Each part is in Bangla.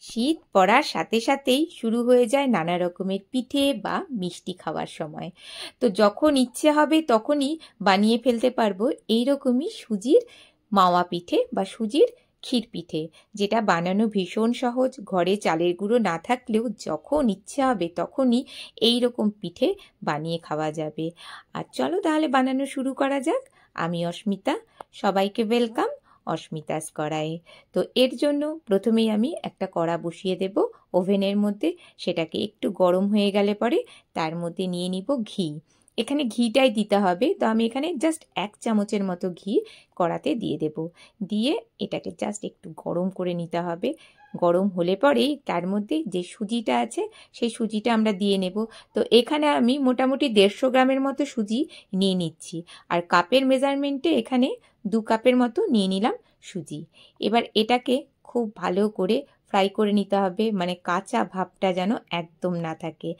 শীত পড়ার সাথে সাথেই শুরু হয়ে যায় নানা রকমের পিঠে বা মিষ্টি খাওয়ার সময়। তো যখন ইচ্ছে হবে তখনই বানিয়ে ফেলতে পারবো এইরকমই সুজির মাওয়া পিঠে বা সুজির ক্ষীর পিঠে, যেটা বানানো ভীষণ সহজ। ঘরে চালের গুঁড়ো না থাকলেও যখন ইচ্ছে হবে তখনই এই রকম পিঠে বানিয়ে খাওয়া যাবে। আর চলো তাহলে বানানো শুরু করা যাক। আমি অস্মিতা, সবাইকে ওয়েলকাম অস্মিতাস কড়াইয়ে। তো এর জন্য প্রথমেই আমি একটা কড়া বসিয়ে দেব ওভেনের মধ্যে। সেটাকে একটু গরম হয়ে গেলে পরে তার মধ্যে নিয়ে নিব ঘি। এখানে ঘিটাই দিতে হবে, তো আমি এখানে জাস্ট 1 চামচের মতো ঘি কড়াতে দিয়ে দেব। দিয়ে এটাকে জাস্ট একটু গরম করে নিতে হবে। গরম হলে পরেই তার মধ্যে যে সুজিটা আছে সেই সুজিটা আমরা দিয়ে নেব। তো এখানে আমি মোটামুটি 150 গ্রামের মতো সুজি নিয়ে নিচ্ছি। আর কাপের মেজারমেন্টে এখানে 2 কাপের মতো নিয়ে নিলাম সুজি। এবার এটাকে খুব ভালো করে ফ্রাই করে নিতে হবে, মানে কাঁচা ভাবটা যেন একদম না থাকে।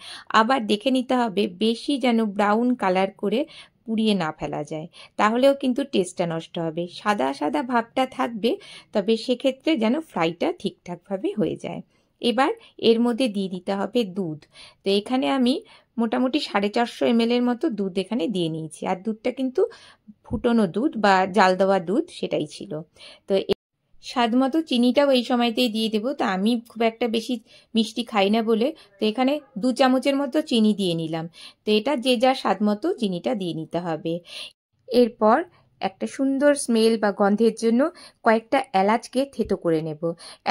আবার দেখে নিতে হবে বেশি যেন ব্রাউন কালার করে পুড়িয়ে না ফেলা যায়, তাহলেও কিন্তু টেস্টটা নষ্ট হবে। সাদা সাদা ভাবটা থাকবে, তবে সেক্ষেত্রে যেন ফ্রাইটা ঠিকঠাকভাবে হয়ে যায়। এবার এর মধ্যে দিয়ে দিতে হবে দুধ। তো এখানে আমি মোটামুটি 450 ml এর মতো দুধ এখানে দিয়ে নিয়েছি। আর দুধটা কিন্তু ফুটনো দুধ বা জাল দেওয়া দুধ সেটাই ছিল। তো স্বাদ মতো চিনিটাও এই সময়তেই দিয়ে দেবো। তো আমি খুব একটা বেশি মিষ্টি খাই না বলে তো এখানে 2 চামচের মতো চিনি দিয়ে নিলাম। তো এটা যে যার স্বাদ মতো চিনিটা দিয়ে নিতে হবে। এরপর একটা সুন্দর স্মেল বা গন্ধের জন্য কয়েকটা এলাচকে থেতো করে নেব।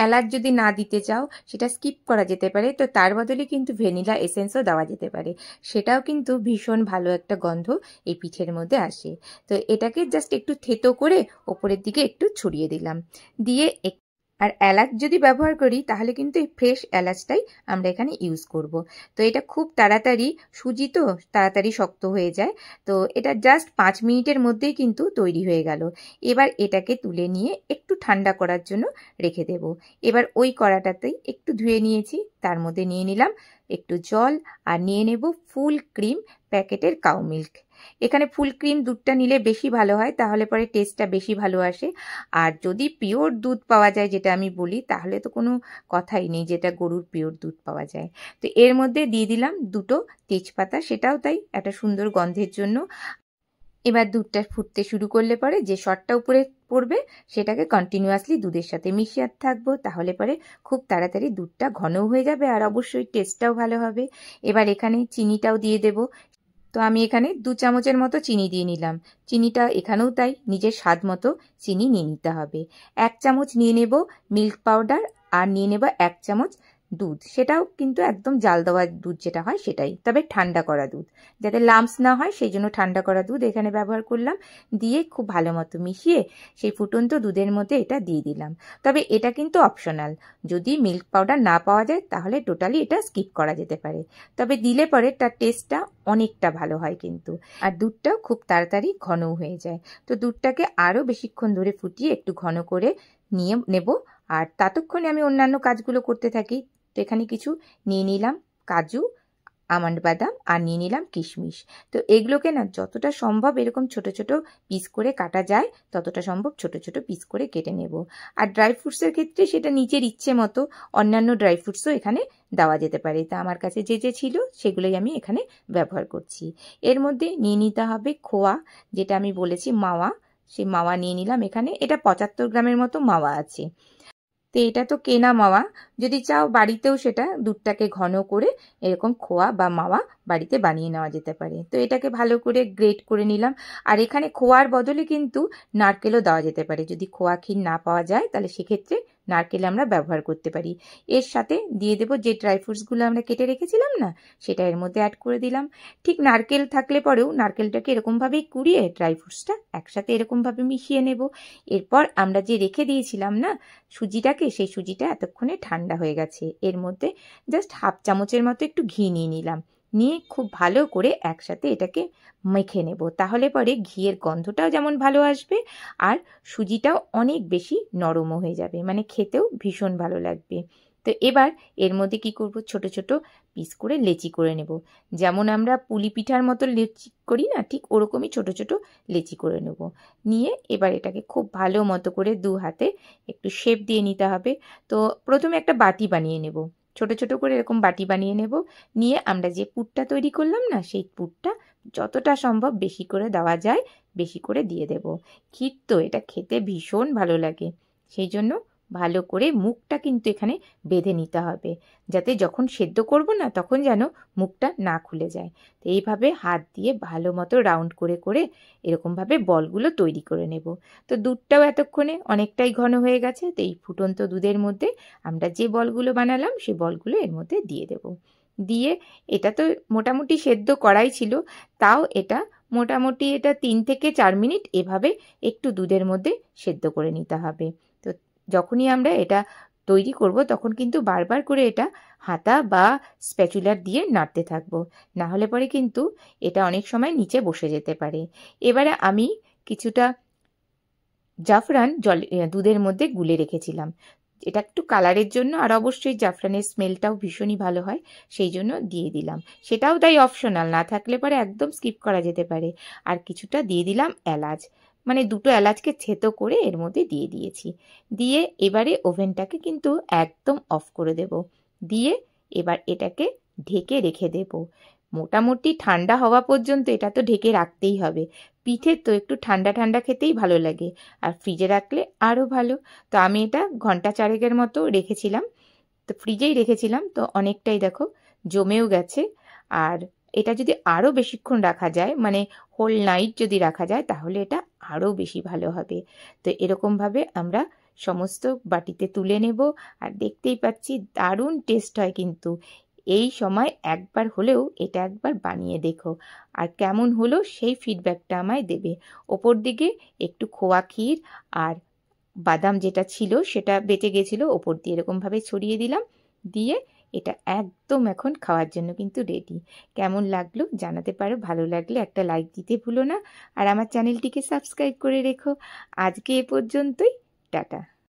এলাচ যদি না দিতে চাও সেটা স্কিপ করা যেতে পারে, তো তার বদলে কিন্তু ভ্যানিলা এসেন্সও দেওয়া যেতে পারে। সেটাও কিন্তু ভীষণ ভালো একটা গন্ধ এই পিঠের মধ্যে আসে। তো এটাকে জাস্ট একটু থেতো করে ওপরের দিকে একটু ছড়িয়ে দিলাম। দিয়ে আর এলাচ যদি ব্যবহার করি তাহলে কিন্তু এই ফ্রেশ এলাচটাই আমরা এখানে ইউজ করব। তো এটা খুব তাড়াতাড়ি, সুজি তো তাড়াতাড়ি শক্ত হয়ে যায়। তো এটা জাস্ট 5 মিনিটের মধ্যেই কিন্তু তৈরি হয়ে গেল। এবার এটাকে তুলে নিয়ে একটু ঠান্ডা করার জন্য রেখে দেব। এবার ওই কড়াটাতেই একটু ধুয়ে নিয়েছি, তার মধ্যে নিয়ে নিলাম একটু জল আর নিয়ে নেব ফুল ক্রিম প্যাকেটের কাউ মিল্ক। এখানে ফুল ক্রিম দুধটা নিলে বেশি ভালো হয়, তাহলে পরে টেস্টটা বেশি ভালো আসে। আর যদি পিওর দুধ পাওয়া যায়, যেটা আমি বলি, তাহলে তো কোনো কথাই নেই, যেটা গরুর পিওর দুধ পাওয়া যায়। তো এর মধ্যে দিয়ে দিলাম 2টো তেজপাতা, সেটাও তাই একটা সুন্দর গন্ধের জন্য। এবার দুধটা ফুটতে শুরু করলে পরে যে শটটা উপরে পড়বে সেটাকে কন্টিনিউয়াসলি দুধের সাথে মিশিয়ে থাকবো, তাহলে পরে খুব তাড়াতাড়ি দুধটা ঘনও হয়ে যাবে আর অবশ্যই টেস্টটাও ভালো হবে। এবার এখানে চিনিটাও দিয়ে দেব। তো আমি এখানে 2 চামচের মতো চিনি দিয়ে নিলাম। চিনিটা এখানেও তাই নিজের স্বাদ মতো চিনি নিয়ে নিতে হবে। 1 চামচ নিয়ে নেব মিল্ক পাউডার আর নিয়ে নেব 1 চামচ দুধ। সেটাও কিন্তু একদম জাল দেওয়া দুধ যেটা হয় সেটাই, তবে ঠান্ডা করা দুধ, যাতে লাম্পস না হয় সেই জন্য ঠান্ডা করা দুধ এখানে ব্যবহার করলাম। দিয়ে খুব ভালো মতো মিশিয়ে সেই ফুটন্ত দুধের মধ্যে এটা দিয়ে দিলাম। তবে এটা কিন্তু অপশনাল, যদি মিল্ক পাউডার না পাওয়া যায় তাহলে টোটালি এটা স্কিপ করা যেতে পারে। তবে দিলে পরে তার টেস্টটা অনেকটা ভালো হয় কিন্তু। আর দুধটাও খুব তাড়াতাড়ি ঘনও হয়ে যায়। তো দুধটাকে আরও বেশিক্ষণ ধরে ফুটিয়ে একটু ঘন করে নিয়ে নেব। আর ততক্ষণে আমি অন্যান্য কাজগুলো করতে থাকি। তো এখানে কিছু নিয়ে নিলাম কাজু, আমন্ড বাদাম আর নিয়ে নিলাম কিশমিশ। তো এগুলোকে না যতটা সম্ভব এরকম ছোট ছোট পিস করে কাটা যায় ততটা সম্ভব ছোট ছোট পিস করে কেটে নেব। আর ড্রাই ফ্রুটসের ক্ষেত্রে সেটা নিজের ইচ্ছে মতো অন্যান্য ড্রাই ফ্রুটসও এখানে দেওয়া যেতে পারে। তা আমার কাছে যে যে ছিল সেগুলোই আমি এখানে ব্যবহার করছি। এর মধ্যে নিয়ে নিতে হবে খোয়া, যেটা আমি বলেছি মাওয়া। সেই মাওয়া নিয়ে নিলাম এখানে। এটা 75 গ্রামের মতো মাওয়া আছে। তো এটা তো কেনা মাওয়া, যদি চাও বাড়িতেও সেটা দুধটাকে ঘন করে এরকম খোয়া বা মাওয়া বাড়িতে বানিয়ে নেওয়া যেতে পারে। তো এটাকে ভালো করে গ্রেট করে নিলাম। আর এখানে খোয়ার বদলে কিন্তু নারকেলও দেওয়া যেতে পারে। যদি খোয়া ক্ষীর না পাওয়া যায় তাহলে সেক্ষেত্রে নারকেল আমরা ব্যবহার করতে পারি। এর সাথে দিয়ে দেবো যে ড্রাই ফ্রুটসগুলো আমরা কেটে রেখেছিলাম না, সেটা এর মধ্যে অ্যাড করে দিলাম। ঠিক নারকেল থাকলে পরেও নারকেলটাকে এরকমভাবেই কুড়িয়ে ড্রাই ফ্রুটসটা একসাথে এরকমভাবে মিশিয়ে নেব। এরপর আমরা যে রেখে দিয়েছিলাম না সুজিটাকে, সেই সুজিটা এতক্ষণে ঠান্ডা হয়ে গেছে। এর মধ্যে জাস্ট 1/2 চামচের মতো একটু ঘি নিয়ে নিলাম। নিয়ে খুব ভালো করে একসাথে এটাকে মেখে নেব। তাহলে পরে ঘিয়ের গন্ধটাও যেমন ভালো আসবে আর সুজিটাও অনেক বেশি নরমও হয়ে যাবে, মানে খেতেও ভীষণ ভালো লাগবে। তো এবার এর মধ্যে কি করব, ছোট ছোট পিস করে লেচি করে নেব। যেমন আমরা পুলি পিঠার মতো লেচি করি না, ঠিক ওরকমই ছোট ছোট লেচি করে নেব। নিয়ে এবার এটাকে খুব ভালো মতো করে দু হাতে একটু শেপ দিয়ে নিতে হবে। তো প্রথমে একটা বাটি বানিয়ে নেব, ছোট ছোট করে এরকম বাটি বানিয়ে নেব। নিয়ে আমরা যে পুরটা তৈরি করলাম না, সেই পুরটা যতটা সম্ভব বেশি করে দেওয়া যায় বেশি করে দিয়ে দেব। ক্ষীর তো এটা খেতে ভীষণ ভালো লাগে, সেই জন্য ভালো করে মুখটা কিন্তু এখানে বেঁধে নিতে হবে, যাতে যখন সেদ্ধ করব না তখন যেন মুখটা না খুলে যায়। তো এইভাবে হাত দিয়ে ভালো মতো রাউন্ড করে করে এরকমভাবে বলগুলো তৈরি করে নেব। তো দুধটাও এতক্ষণে অনেকটাই ঘন হয়ে গেছে। তো এই ফুটন্ত দুধের মধ্যে আমরা যে বলগুলো বানালাম সেই বলগুলো এর মধ্যে দিয়ে দেব। দিয়ে এটা তো মোটামুটি সেদ্ধ করাই ছিল, তাও এটা মোটামুটি 3 থেকে 4 মিনিট এভাবে একটু দুধের মধ্যে সেদ্ধ করে নিতে হবে। তো যখনই আমরা এটা তৈরি করব তখন কিন্তু বারবার করে এটা হাতা বা স্প্যাচুলার দিয়ে নাড়তে থাকবো, না হলে পরে কিন্তু এটা অনেক সময় নিচে বসে যেতে পারে। এবারে আমি কিছুটা জাফরান দুধের মধ্যে গুলে রেখেছিলাম, এটা একটু কালারের জন্য, আর অবশ্যই জাফরানের স্মেলটাও ভীষণই ভালো হয়, সেই জন্য দিয়ে দিলাম। সেটাও তাই অপশনাল, না থাকলে পরে একদম স্কিপ করা যেতে পারে। আর কিছুটা দিয়ে দিলাম এলাচ, মানে 2টো এলাচকে থেতো করে এর মধ্যে দিয়ে দিয়েছি। দিয়ে এবারে ওভেনটাকে কিন্তু একদম অফ করে দেব। দিয়ে এবার এটাকে ঢেকে রেখে দেব মোটামুটি ঠান্ডা হওয়া পর্যন্ত। এটা তো ঢেকে রাখতেই হবে, পিঠে তো একটু ঠান্ডা ঠান্ডা খেতেই ভালো লাগে, আর ফ্রিজে রাখলে আরও ভালো। তো আমি এটা ঘন্টা 4 মতো রেখেছিলাম, তো ফ্রিজেই রেখেছিলাম, তো অনেকটাই দেখো জমেও গেছে। আর এটা যদি আরও বেশিক্ষণ রাখা যায়, মানে হোল নাইট যদি রাখা যায়, তাহলে এটা আরও বেশি ভালো হবে। তো এরকমভাবে আমরা সমস্ত বাটিতে তুলে নেব। আর দেখতেই পাচ্ছি দারুণ টেস্ট হয় কিন্তু। এই সময় একবার হলেও এটা একবার বানিয়ে দেখো, আর কেমন হলো সেই ফিডব্যাকটা আমায় দেবে। ওপর দিকে একটু খোয়া ক্ষীর আর বাদাম যেটা ছিল সেটা বেঁচে গেছিলো, ওপর দিয়ে এরকমভাবে ছড়িয়ে দিলাম। দিয়ে এটা একদম এখন খাওয়ার জন্য কিন্তু রেডি। কেমন লাগলো জানাতে পারো, ভালো লাগলে একটা লাইক দিতে ভুলো না, আর আমার চ্যানেলটিকে সাবস্ক্রাইব করে রেখো। আজকে এ পর্যন্তই, টাটা।